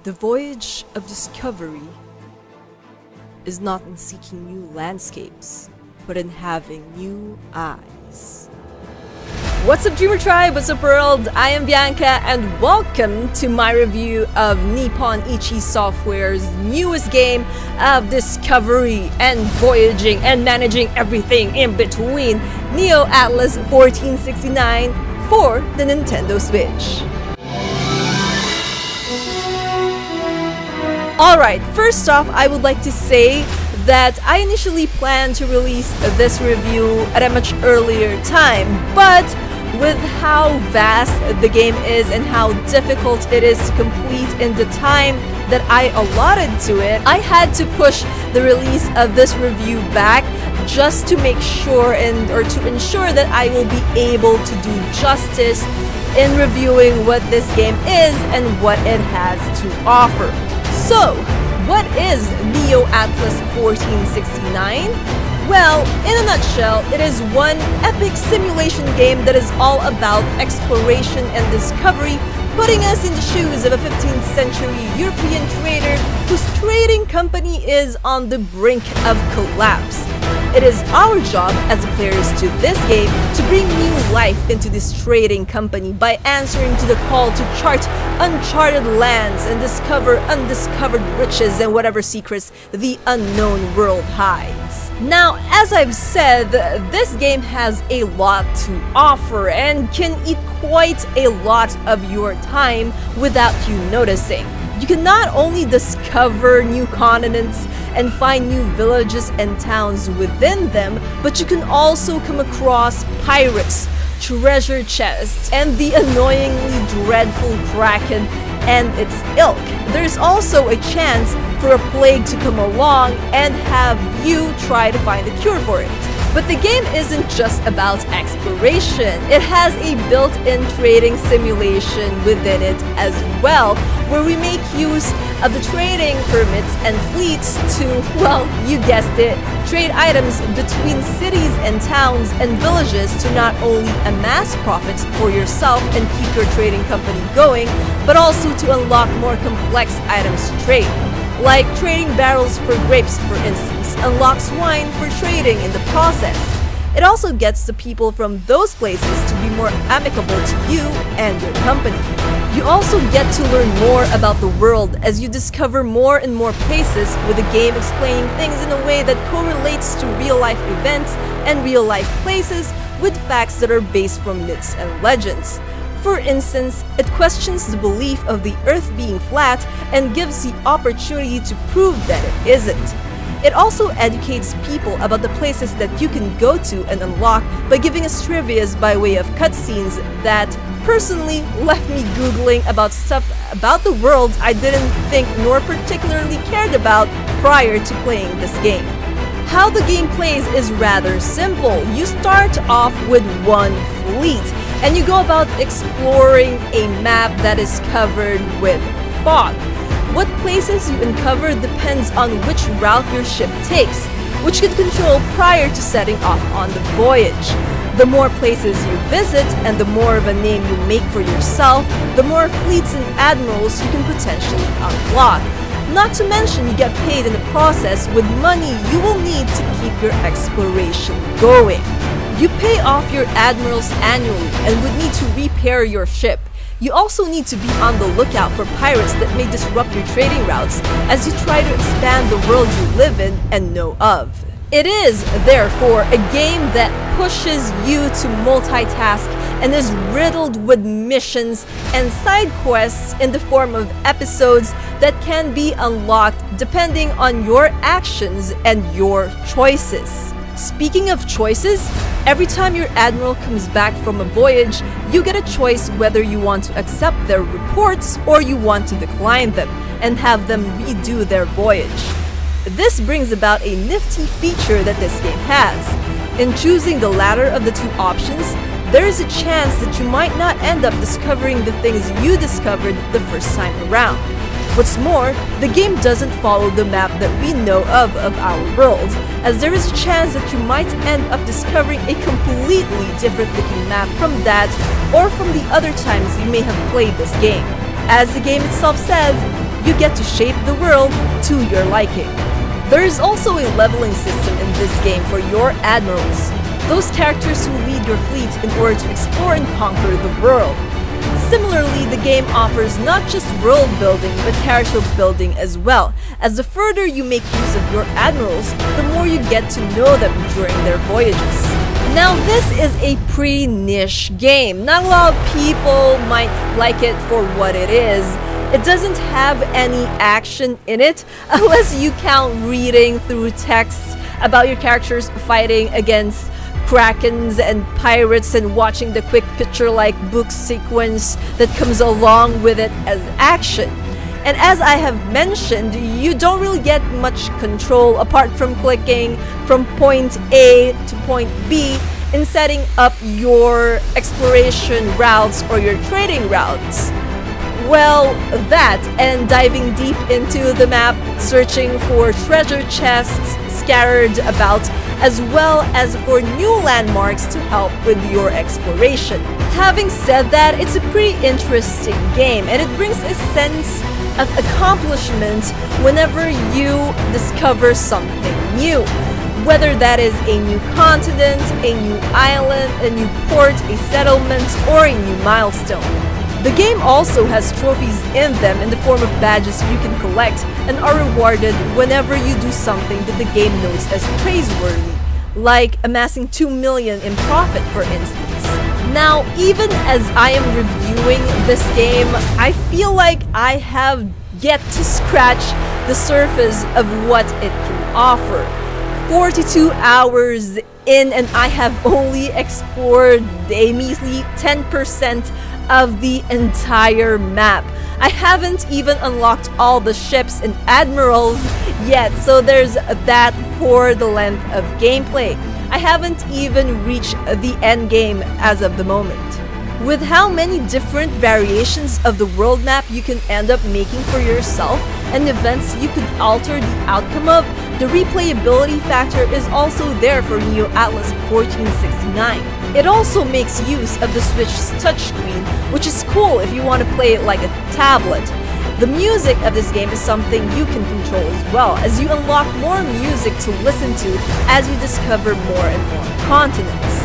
The voyage of discovery is not in seeking new landscapes, but in having new eyes. What's up, Dreamer Tribe? What's up, world? I am Bianca, and welcome to my review of Nippon Ichi Software's newest game of discovery and voyaging and managing everything in between, Neo Atlas 1469 for the Nintendo Switch. Alright, first off, I would like to say that I initially planned to release this review at a much earlier time, but with how vast the game is and how difficult it is to complete in the time that I allotted to it, I had to push the release of this review back just to make sure or to ensure that I will be able to do justice in reviewing what this game is and what it has to offer. So, what is Neo Atlas 1469? Well, in a nutshell, it is one epic simulation game that is all about exploration and discovery, putting us in the shoes of a 15th century European trader whose trading company is on the brink of collapse. It is our job as players to this game to bring new life into this trading company by answering to the call to chart uncharted lands and discover undiscovered riches and whatever secrets the unknown world hides. Now, as I've said, this game has a lot to offer and can eat quite a lot of your time without you noticing. You can not only discover new continents and find new villages and towns within them, but you can also come across pirates, treasure chests, and the annoyingly dreadful Kraken and its ilk. There's also a chance for a plague to come along and have you try to find a cure for it. But the game isn't just about exploration. It has a built-in trading simulation within it as well, where we make use of the trading permits and fleets to, well, you guessed it, trade items between cities and towns and villages to not only amass profits for yourself and keep your trading company going, but also to unlock more complex items to trade. Like trading barrels for grapes, for instance, unlocks wine for trading in the process. It also gets the people from those places to be more amicable to you and your company. You also get to learn more about the world as you discover more and more places, with the game explaining things in a way that correlates to real-life events and real-life places with facts that are based from myths and legends. For instance, it questions the belief of the Earth being flat and gives the opportunity to prove that it isn't. It also educates people about the places that you can go to and unlock by giving us trivias by way of cutscenes that personally left me googling about stuff about the world I didn't think nor particularly cared about prior to playing this game. How the game plays is rather simple. You start off with one fleet, and you go about exploring a map that is covered with fog. What places you uncover depends on which route your ship takes, which you can control prior to setting off on the voyage. The more places you visit and the more of a name you make for yourself, the more fleets and admirals you can potentially unlock. Not to mention, you get paid in the process with money you will need to keep your exploration going. You pay off your admirals annually and would need to repair your ship. You also need to be on the lookout for pirates that may disrupt your trading routes as you try to expand the world you live in and know of. It is, therefore, a game that pushes you to multitask and is riddled with missions and side quests in the form of episodes that can be unlocked depending on your actions and your choices. Speaking of choices, every time your admiral comes back from a voyage, you get a choice whether you want to accept their reports or you want to decline them and have them redo their voyage. This brings about a nifty feature that this game has. In choosing the latter of the two options, there is a chance that you might not end up discovering the things you discovered the first time around. What's more, the game doesn't follow the map that we know of our world, as there is a chance that you might end up discovering a completely different looking map from that or from the other times you may have played this game. As the game itself says, you get to shape the world to your liking. There is also a leveling system in this game for your admirals, those characters who lead your fleet in order to explore and conquer the world. Similarly, the game offers not just world building but character building as well, as the further you make use of your admirals, the more you get to know them during their voyages. Now, this is a pretty niche game. Not a lot of people might like it for what it is. It doesn't have any action in it, unless you count reading through texts about your characters fighting against krakens and pirates and watching the quick picture-like book sequence that comes along with it as action. And as I have mentioned, you don't really get much control apart from clicking from point A to point B in setting up your exploration routes or your trading routes. Well, that and diving deep into the map, searching for treasure chests scattered about, as well as for new landmarks to help with your exploration. Having said that, it's a pretty interesting game, and it brings a sense of accomplishment whenever you discover something new. Whether that is a new continent, a new island, a new port, a settlement, or a new milestone. The game also has trophies in them in the form of badges you can collect and are rewarded whenever you do something that the game knows as praiseworthy, like amassing 2 million in profit, for instance. Now, even as I am reviewing this game, I feel like I have yet to scratch the surface of what it can offer. 42 hours in and I have only explored a measly 10% of the entire map. I haven't even unlocked all the ships and admirals yet, so there's that for the length of gameplay. I haven't even reached the end game as of the moment. With how many different variations of the world map you can end up making for yourself and events you could alter the outcome of, the replayability factor is also there for Neo Atlas 1469. It also makes use of the Switch's touchscreen, which is cool if you want to play it like a tablet. The music of this game is something you can control as well, as you unlock more music to listen to as you discover more and more continents.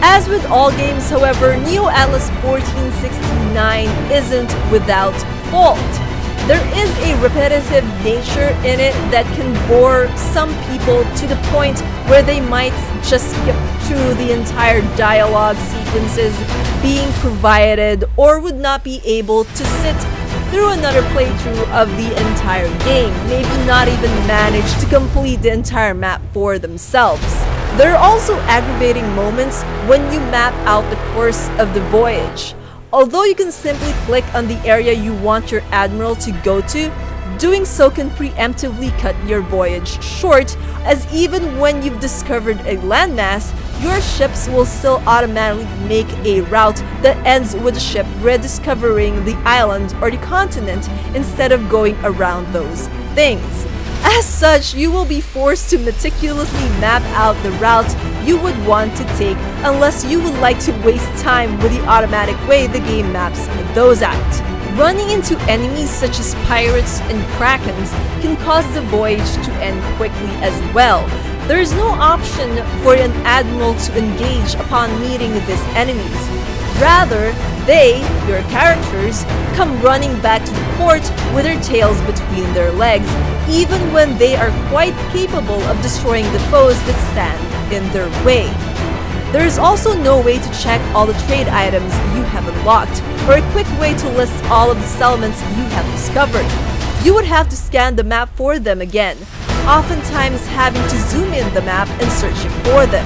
As with all games, however, Neo Atlas 1469 isn't without fault. There is a repetitive nature in it that can bore some people to the point where they might just skip through the entire dialogue sequences being provided or would not be able to sit through another playthrough of the entire game, maybe not even manage to complete the entire map for themselves. There are also aggravating moments when you map out the course of the voyage. Although you can simply click on the area you want your admiral to go to, doing so can preemptively cut your voyage short, as even when you've discovered a landmass, your ships will still automatically make a route that ends with the ship rediscovering the island or the continent instead of going around those things. As such, you will be forced to meticulously map out the route you would want to take unless you would like to waste time with the automatic way the game maps those out. Running into enemies such as pirates and krakens can cause the voyage to end quickly as well. There is no option for an admiral to engage upon meeting these enemies. Rather, they, your characters, come running back to the port with their tails between their legs, even when they are quite capable of destroying the foes that stand in their way. There is also no way to check all the trade items you have unlocked, or a quick way to list all of the settlements you have discovered. You would have to scan the map for them again, oftentimes having to zoom in the map and searching for them.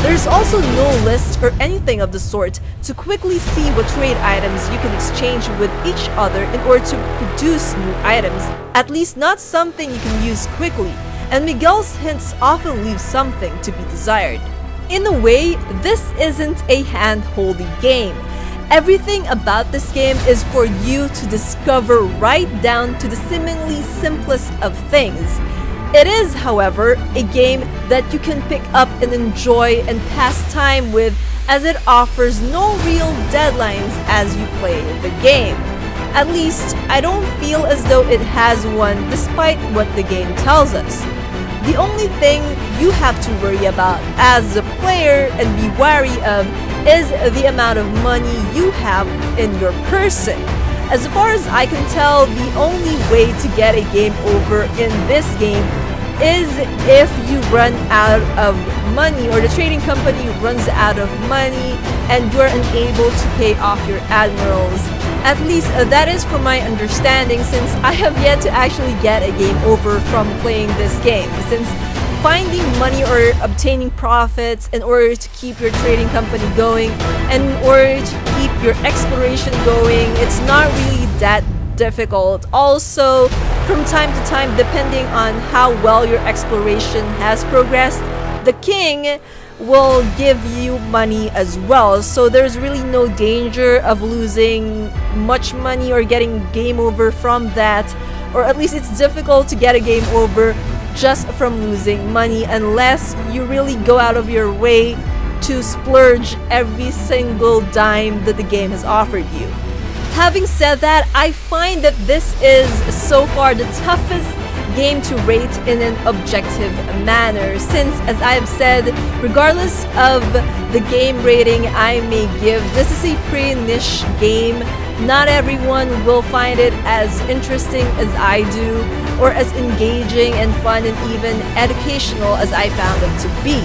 There's also no list or anything of the sort to quickly see what trade items you can exchange with each other in order to produce new items, at least not something you can use quickly, and Miguel's hints often leave something to be desired. In a way, this isn't a hand-holdy game. Everything about this game is for you to discover right down to the seemingly simplest of things. It is, however, a game that you can pick up and enjoy and pass time with, as it offers no real deadlines as you play the game. At least, I don't feel as though it has one despite what the game tells us. The only thing you have to worry about as a player and be wary of is the amount of money you have in your person. As far as I can tell, the only way to get a game over in this game is if you run out of money, or the trading company runs out of money and you're unable to pay off your admirals. At least that is from my understanding, since I have yet to actually get a game over from playing this game, since finding money or obtaining profits in order to keep your trading company going and in order to keep your exploration going, it's not really that difficult. Also, from time to time, depending on how well your exploration has progressed, the king will give you money as well, so there's really no danger of losing much money or getting game over from that, or at least it's difficult to get a game over just from losing money unless you really go out of your way to splurge every single dime that the game has offered you. Having said that, I find that this is so far the toughest game to rate in an objective manner, since, as I've said, regardless of the game rating I may give, this is a pretty niche game. Not everyone will find it as interesting as I do, or as engaging and fun and even educational as I found it to be.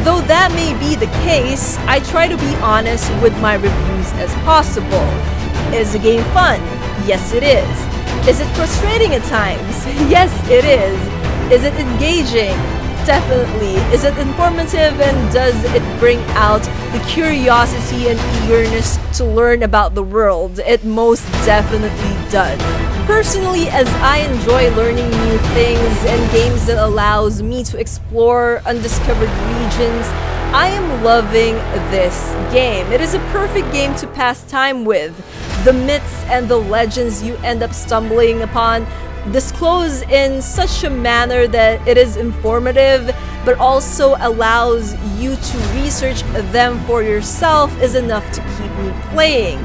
Though that may be the case, I try to be honest with my reviews as possible. Is the game fun? Yes, it is. Is it frustrating at times? Yes, it is. Is it engaging? Definitely. Is it informative, and does it bring out the curiosity and eagerness to learn about the world? It most definitely does. Personally, as I enjoy learning new things and games that allows me to explore undiscovered regions, I am loving this game. It is a perfect game to pass time with. The myths and the legends you end up stumbling upon disclose in such a manner that it is informative, but also allows you to research them for yourself is enough to keep me playing.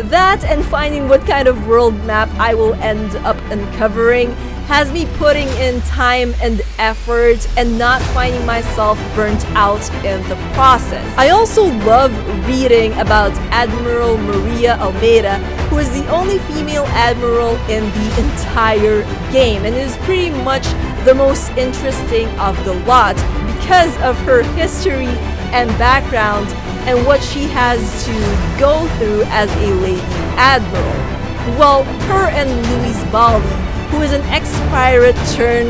That and finding what kind of world map I will end up uncovering has me putting in time and effort and not finding myself burnt out in the process. I also love reading about Admiral Maria Almeida, who is the only female admiral in the entire game, and is pretty much the most interesting of the lot because of her history and background and what she has to go through as a lady admiral. Well, her and Luis Baldi, who is an ex-pirate turned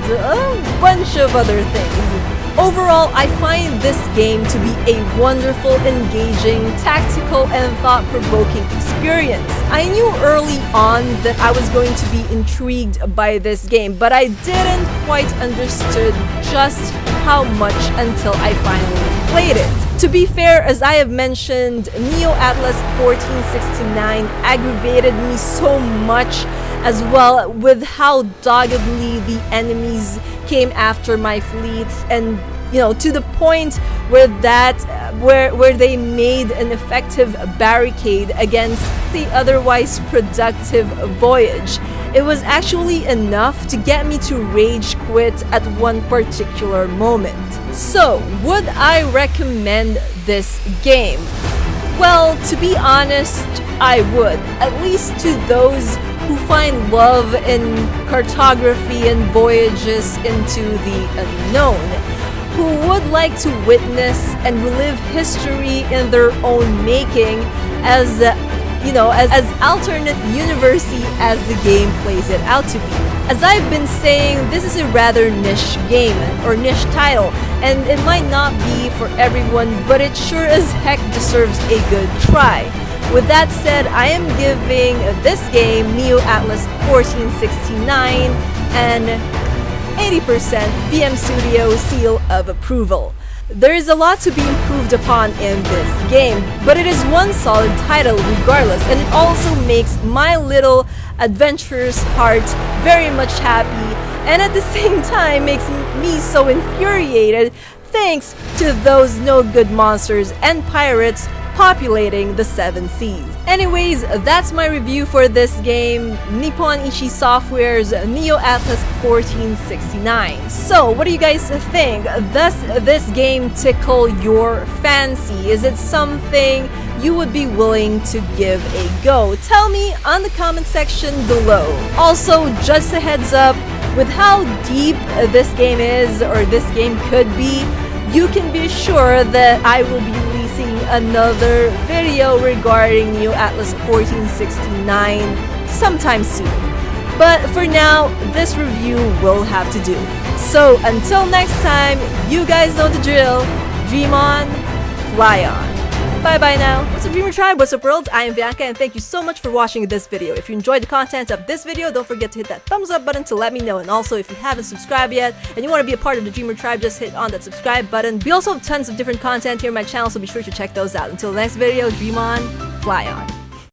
a bunch of other things. Overall, I find this game to be a wonderful, engaging, tactical, and thought-provoking experience. I knew early on that I was going to be intrigued by this game, but I didn't quite understood just how much until I finally played it. To be fair, as I have mentioned, Neo Atlas 1469 aggravated me so much as well, with how doggedly the enemies came after my fleets, and to the point where they made an effective barricade against the otherwise productive voyage. It was actually enough to get me to rage quit at one particular moment. So, would I recommend this game? Well, to be honest, I would, at least to those who find love in cartography and voyages into the unknown, who would like to witness and relive history in their own making as alternate university as the game plays it out to be. As I've been saying, this is a rather niche game, or niche title, and it might not be for everyone, but it sure as heck deserves a good try. With that said, I am giving this game, Neo Atlas 1469, an 80% VM Studio seal of approval. There is a lot to be improved upon in this game, but it is one solid title regardless, and it also makes my little adventurous heart very much happy, and at the same time makes me so infuriated thanks to those no-good monsters and pirates populating the 7 seas. Anyways, that's my review for this game, Nippon Ichi Software's Neo Atlas 1469. So, what do you guys think? Does this game tickle your fancy? Is it something you would be willing to give a go? Tell me on the comment section below. Also, just a heads up, with how deep this game is, or this game could be, you can be sure that I will be releasing another video regarding Neo Atlas 1469 sometime soon. But for now, this review will have to do. So until next time, you guys know the drill. Dream on, fly on. Bye bye now. What's up, Dreamer Tribe? What's up, world? I am Bianca, and thank you so much for watching this video. If you enjoyed the content of this video, don't forget to hit that thumbs up button to let me know. And also, if you haven't subscribed yet and you want to be a part of the Dreamer Tribe, just hit on that subscribe button. We also have tons of different content here on my channel, so be sure to check those out. Until the next video, dream on, fly on.